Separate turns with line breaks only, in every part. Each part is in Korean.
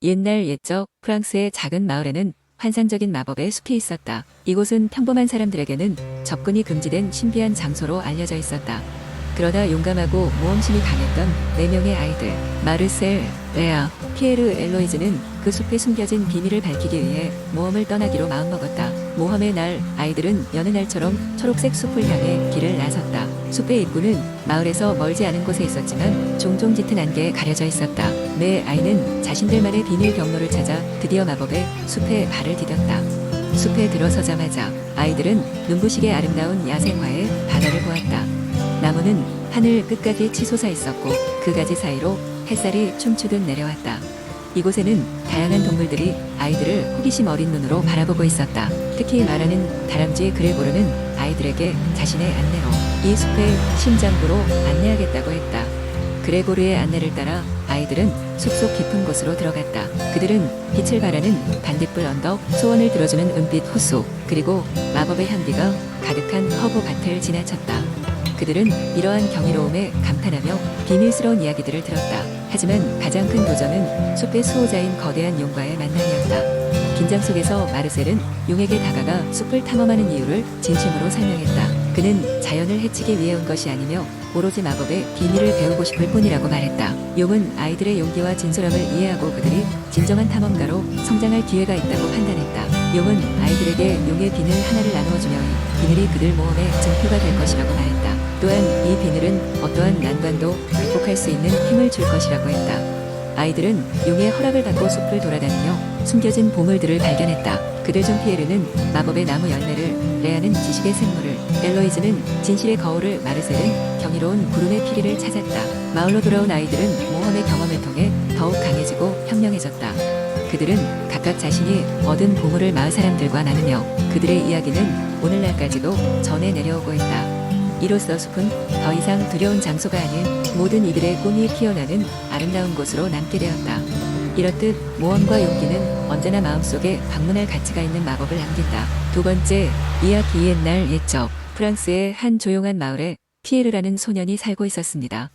옛날 옛적 프랑스의 작은 마을에는 환상적인 마법의 숲이 있었다. 이곳은 평범한 사람들에게는 접근이 금지된 신비한 장소로 알려져 있었다. 그러나 용감하고 모험심이 강했던 4명의 아이들, 마르셀, 레아, 피에르, 엘로이즈는 그 숲에 숨겨진 비밀을 밝히기 위해 모험을 떠나기로 마음먹었다. 모험의 날, 아이들은 여느 날처럼 초록색 숲을 향해 길을 나섰다. 숲의 입구는 마을에서 멀지 않은 곳에 있었지만 종종 짙은 안개에 가려져 있었다. 네 아이는 자신들만의 비밀 경로를 찾아 드디어 마법의 숲에 발을 디뎠다. 숲에 들어서자마자 아이들은 눈부시게 아름다운 야생화의 바다를 보았다. 나무는 하늘 끝까지 치솟아 있었고 그 가지 사이로 햇살이 춤추듯 내려왔다. 이곳에는 다양한 동물들이 아이들을 호기심 어린 눈으로 바라보고 있었다. 특히 말하는 다람쥐 그레고르는 아이들에게 자신의 안내로 이 숲의 심장부로 안내하겠다고 했다. 그레고르의 안내를 따라 아이들은 숲속 깊은 곳으로 들어갔다. 그들은 빛을 발하는 반딧불 언덕, 소원을 들어주는 은빛 호수, 그리고 마법의 향기가 가득한 허브 밭을 지나쳤다. 그들은 이러한 경이로움에 감탄하며 비밀스러운 이야기들을 들었다. 하지만 가장 큰 도전은 숲의 수호자인 거대한 용과의 만남이었다. 긴장 속에서 마르셀은 용에게 다가가 숲을 탐험하는 이유를 진심으로 설명했다. 그는 자연을 해치기 위해 온 것이 아니며 오로지 마법의 비밀을 배우고 싶을 뿐이라고 말했다. 용은 아이들의 용기와 진솔함을 이해하고 그들이 진정한 탐험가로 성장할 기회가 있다고 판단했다. 용은 아이들에게 용의 비늘 하나를 나누어주며 이 비늘이 그들 모험의 증표가 될 것이라고 말했다. 또한 이 비늘은 어떠한 난관도 극복할 수 있는 힘을 줄 것이라고 했다. 아이들은 용의 허락을 받고 숲을 돌아다니며 숨겨진 보물들을 발견했다. 그들 중 피에르는 마법의 나무 열매를, 레아는 지식의 생물을, 엘로이즈는 진실의 거울을, 마르셀은 경이로운 구름의 피리를 찾았다. 마을로 돌아온 아이들은 모험의 경험을 통해 더욱 강해지고 현명해졌다. 그들은 각각 자신이 얻은 보물을 마을 사람들과 나누며 그들의 이야기는 오늘날까지도 전해 내려오고 있다. 이로써 숲은 더 이상 두려운 장소가 아닌 모든 이들의 꿈이 피어나는 아름다운 곳으로 남게 되었다. 이렇듯 모험과 용기는 언제나 마음속에 방문할 가치가 있는 마법을 남긴다. 두 번째, 이야기. 옛날 옛적 프랑스의 한 조용한 마을에 피에르라는 소년이 살고 있었습니다.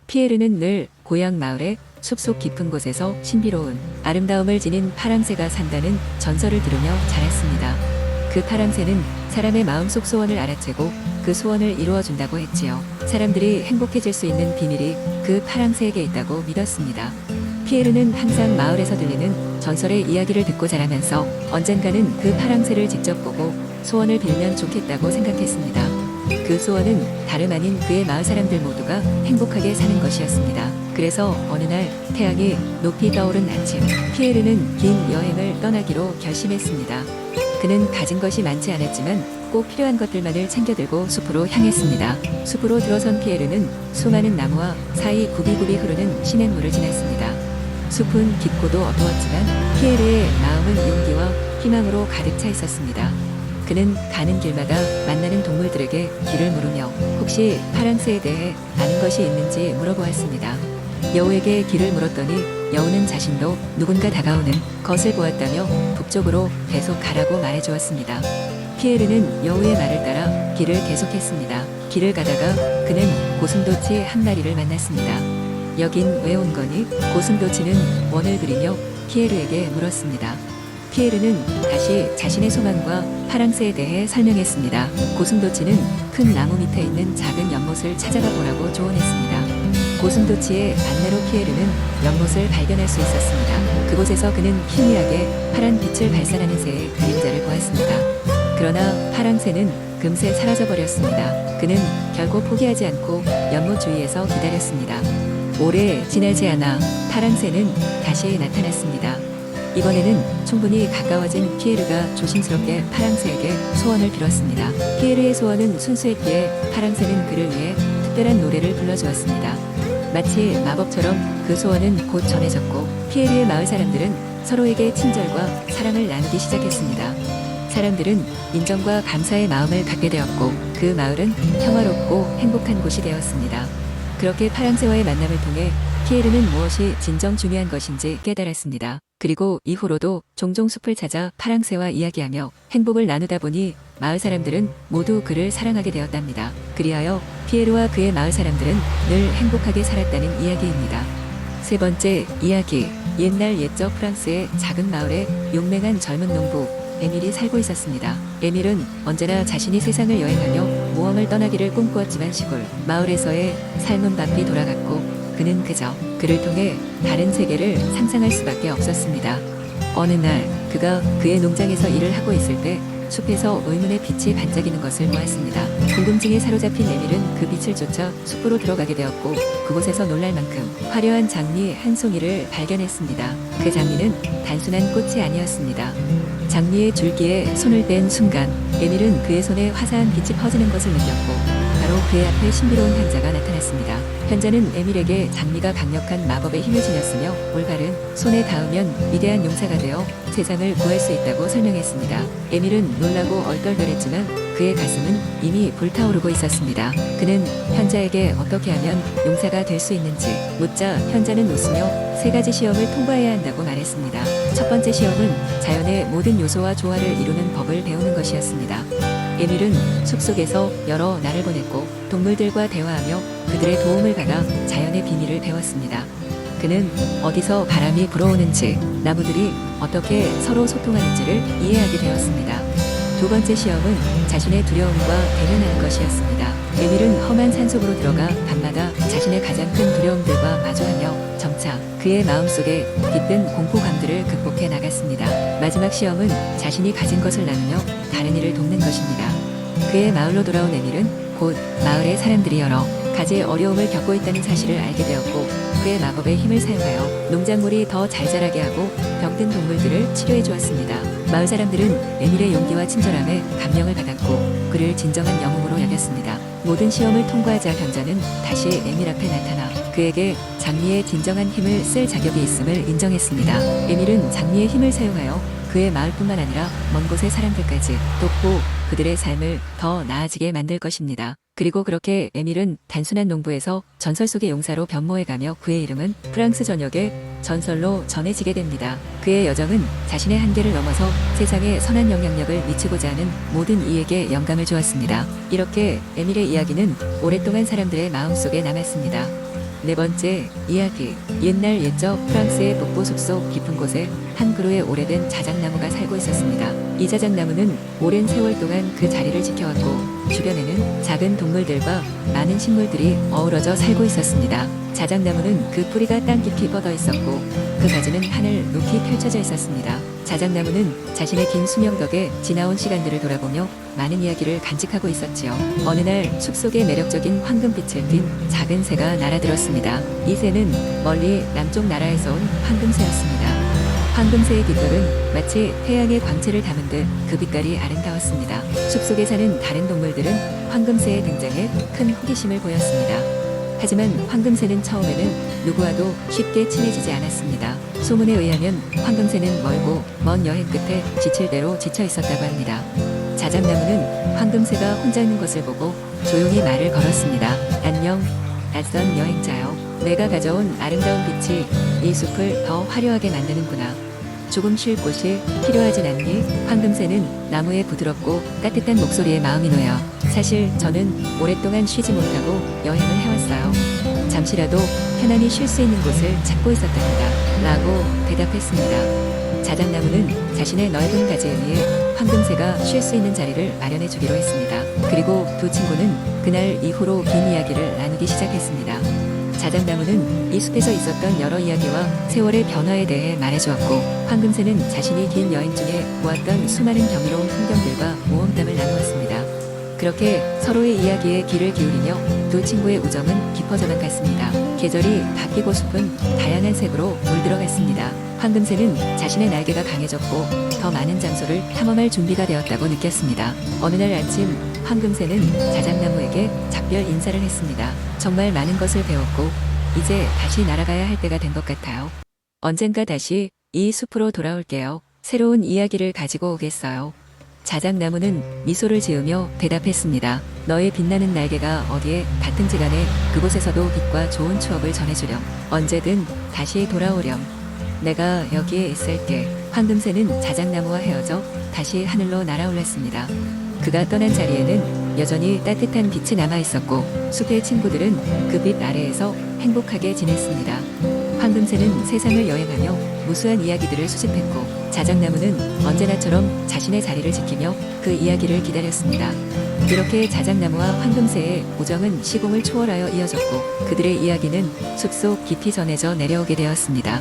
피에르는 늘 고향 마을의 숲속 깊은 곳에서 신비로운 아름다움을 지닌 파랑새가 산다는 전설을 들으며 자랐습니다. 그 파랑새는 사람의 마음속 소원을 알아채고 그 소원을 이루어준다고 했지요. 사람들이 행복해질 수 있는 비밀이 그 파랑새에게 있다고 믿었습니다. 피에르는 항상 마을에서 들리는 전설의 이야기를 듣고 자라면서 언젠가는 그 파랑새를 직접 보고 소원을 빌면 좋겠다고 생각했습니다. 그 소원은 다름 아닌 그의 마을 사람들 모두가 행복하게 사는 것이었습니다. 그래서 어느 날 태양이 높이 떠오른 아침, 피에르는 긴 여행을 떠나기로 결심했습니다. 그는 가진 것이 많지 않았지만 꼭 필요한 것들만을 챙겨들고 숲으로 향했습니다. 숲으로 들어선 피에르는 수많은 나무와 사이 굽이굽이 흐르는 시냇물을 지났습니다. 숲은 깊고도 어두웠지만 피에르의 마음은 용기와 희망으로 가득 차 있었습니다. 그는 가는 길마다 만나는 동물들에게 길을 물으며 혹시 파랑새에 대해 아는 것이 있는지 물어보았습니다. 여우에게 길을 물었더니 여우는 자신도 누군가 다가오는 것을 보았다며 북쪽으로 계속 가라고 말해주었습니다. 피에르는 여우의 말을 따라 길을 계속했습니다. 길을 가다가 그는 고슴도치 한 마리를 만났습니다. 여긴 왜 온 거니? 고슴도치는 원을 그리며 피에르에게 물었습니다. 피에르는 다시 자신의 소망과 파랑새에 대해 설명했습니다. 고슴도치는 큰 나무 밑에 있는 작은 연못을 찾아가 보라고 조언했습니다. 고슴도치의 안내로 피에르는 연못을 발견할 수 있었습니다. 그곳에서 그는 희미하게 파란 빛을 발산하는 새의 그림자를 보았습니다. 그러나 파랑새는 금세 사라져버렸습니다. 그는 결코 포기하지 않고 연못 주위에서 기다렸습니다. 오래 지나지 않아 파랑새는 다시 나타났습니다. 이번에는 충분히 가까워진 피에르가 조심스럽게 파랑새에게 소원을 빌었습니다. 피에르의 소원은 순수했기에 파랑새는 그를 위해 특별한 노래를 불러주었습니다. 마치 마법처럼 그 소원은 곧 전해졌고 피에르의 마을 사람들은 서로에게 친절과 사랑을 나누기 시작했습니다. 사람들은 인정과 감사의 마음을 갖게 되었고 그 마을은 평화롭고 행복한 곳이 되었습니다. 그렇게 파랑새와의 만남을 통해 피에르는 무엇이 진정 중요한 것인지 깨달았습니다. 그리고 이후로도 종종 숲을 찾아 파랑새와 이야기하며 행복을 나누다 보니 마을 사람들은 모두 그를 사랑하게 되었답니다. 그리하여 피에르와 그의 마을 사람들은 늘 행복하게 살았다는 이야기입니다. 세 번째 이야기. 옛날 옛적 프랑스의 작은 마을에 용맹한 젊은 농부 에밀이 살고 있었습니다. 에밀은 언제나 자신이 세상을 여행하며 모험을 떠나기를 꿈꾸었지만 시골 마을에서의 삶은 바삐 돌아갔고 그는 그저 그를 통해 다른 세계를 상상할 수밖에 없었습니다. 어느 날 그가 그의 농장에서 일을 하고 있을 때 숲에서 의문의 빛이 반짝이는 것을 보았습니다. 궁금증에 사로잡힌 에밀은 그 빛을 쫓아 숲으로 들어가게 되었고 그곳에서 놀랄 만큼 화려한 장미 한 송이를 발견했습니다. 그 장미는 단순한 꽃이 아니었습니다. 장미의 줄기에 손을 댄 순간 에밀은 그의 손에 화사한 빛이 퍼지는 것을 느꼈고 바로 그의 앞에 신비로운 현자가 나타났습니다. 현자는 에밀에게 장미가 강력한 마법의 힘을 지녔으며 올바른 손에 닿으면 위대한 용사가 되어 세상을 구할 수 있다고 설명했습니다. 에밀은 놀라고 얼떨떨했지만 그의 가슴은 이미 불타오르고 있었습니다. 그는 현자에게 어떻게 하면 용사가 될 수 있는지 묻자 현자는 웃으며 3가지 시험을 통과해야 한다고 말했습니다. 첫 번째 시험은 자연의 모든 요소와 조화를 이루는 법을 배우는 것이었습니다. 에밀은 숲속에서 여러 날을 보냈고 동물들과 대화하며 그들의 도움을 받아 자연의 비밀을 배웠습니다. 그는 어디서 바람이 불어오는지, 나무들이 어떻게 서로 소통하는지를 이해하게 되었습니다. 두 번째 시험은 자신의 두려움과 대면하는 것이었습니다. 에밀은 험한 산속으로 들어가 밤마다 자신의 가장 큰 두려움들과 마주하며 점차 그의 마음속에 깃든 공포감들을 극복해 나갔습니다. 마지막 시험은 자신이 가진 것을 나누며 다른 이를 돕는 것입니다. 그의 마을로 돌아온 에밀은 곧 마을의 사람들이 여러 가지 어려움을 겪고 있다는 사실을 알게 되었고 그의 마법의 힘을 사용하여 농작물이 더 잘 자라게 하고 병든 동물들을 치료해 주었습니다. 마을 사람들은 에밀의 용기와 친절함에 감명을 받았고 그를 진정한 영웅으로 여겼습니다. 모든 시험을 통과하자 현자는 다시 에밀 앞에 나타나 그에게 장미의 진정한 힘을 쓸 자격이 있음을 인정했습니다. 에밀은 장미의 힘을 사용하여 그의 마을뿐만 아니라 먼 곳의 사람들까지 돕고 그들의 삶을 더 나아지게 만들 것입니다. 그리고 그렇게 에밀은 단순한 농부에서 전설 속의 용사로 변모해가며 그의 이름은 프랑스 전역에 전설로 전해지게 됩니다. 그의 여정은 자신의 한계를 넘어서 세상에 선한 영향력을 미치고자 하는 모든 이에게 영감을 주었습니다. 이렇게 에밀의 이야기는 오랫동안 사람들의 마음속에 남았습니다. 네 번째 이야기. 옛날 옛적 프랑스의 북부 숲속 깊은 곳에 한 그루의 오래된 자작나무가 살고 있었습니다. 이 자작나무는 오랜 세월 동안 그 자리를 지켜왔고 주변에는 작은 동물들과 많은 식물들이 어우러져 살고 있었습니다. 자작나무는 그 뿌리가 땅 깊이 뻗어 있었고 그 가지는 하늘 높이 펼쳐져 있었습니다. 자작나무는 자신의 긴 수명 덕에 지나온 시간들을 돌아보며 많은 이야기를 간직하고 있었지요. 어느 날 숲속에 매력적인 황금빛을 띤 작은 새가 날아들었습니다. 이 새는 멀리 남쪽 나라에서 온 황금새였습니다. 황금새의 깃털은 마치 태양의 광채를 담은 듯 그 빛깔이 아름다웠습니다. 숲속에 사는 다른 동물들은 황금새의 등장에 큰 호기심을 보였습니다. 하지만 황금새는 처음에는 누구와도 쉽게 친해지지 않았습니다. 소문에 의하면 황금새는 멀고 먼 여행 끝에 지칠 대로 지쳐 있었다고 합니다. 자작나무는 황금새가 혼자 있는 것을 보고 조용히 말을 걸었습니다. 안녕, 낯선 여행자여. 내가 가져온 아름다운 빛이 이 숲을 더 화려하게 만드는구나. 조금 쉴 곳이 필요하진 않니? 황금새는 나무의 부드럽고 따뜻한 목소리에 마음이 놓여 사실 저는 오랫동안 쉬지 못하고 여행을 해왔어요. 잠시라도 편안히 쉴 수 있는 곳을 찾고 있었답니다. 라고 대답했습니다. 자작나무는 자신의 넓은 가지에 의해 황금새가 쉴 수 있는 자리를 마련해 주기로 했습니다. 그리고 두 친구는 그날 이후로 긴 이야기를 나누기 시작했습니다. 자작나무는 이 숲에서 있었던 여러 이야기와 세월의 변화에 대해 말해주었고 황금새는 자신이 긴 여행 중에 보았던 수많은 경이로운 풍경들과 모험담을 나누었습니다. 그렇게 서로의 이야기에 귀를 기울이며 두 친구의 우정은 깊어져만 갔습니다. 계절이 바뀌고 숲은 다양한 색으로 물들어갔습니다. 황금새는 자신의 날개가 강해졌고 더 많은 장소를 탐험할 준비가 되었다고 느꼈습니다. 어느 날 아침 황금새는 자작나무에게 작별 인사를 했습니다. 정말 많은 것을 배웠고 이제 다시 날아가야 할 때가 된 것 같아요. 언젠가 다시 이 숲으로 돌아올게요. 새로운 이야기를 가지고 오겠어요. 자작나무는 미소를 지으며 대답했습니다. 너의 빛나는 날개가 어디에 닿든지 간에 그곳에서도 빛과 좋은 추억을 전해주렴. 언제든 다시 돌아오렴. 내가 여기에 있을게. 황금새는 자작나무와 헤어져 다시 하늘로 날아올랐습니다. 그가 떠난 자리에는 여전히 따뜻한 빛이 남아 있었고 숲의 친구들은 그 빛 아래에서 행복하게 지냈습니다. 황금새는 세상을 여행하며 무수한 이야기들을 수집했고 자작나무는 언제나처럼 자신의 자리를 지키며 그 이야기를 기다렸습니다. 그렇게 자작나무와 황금새의 우정은 시공을 초월하여 이어졌고 그들의 이야기는 숲속 깊이 전해져 내려오게 되었습니다.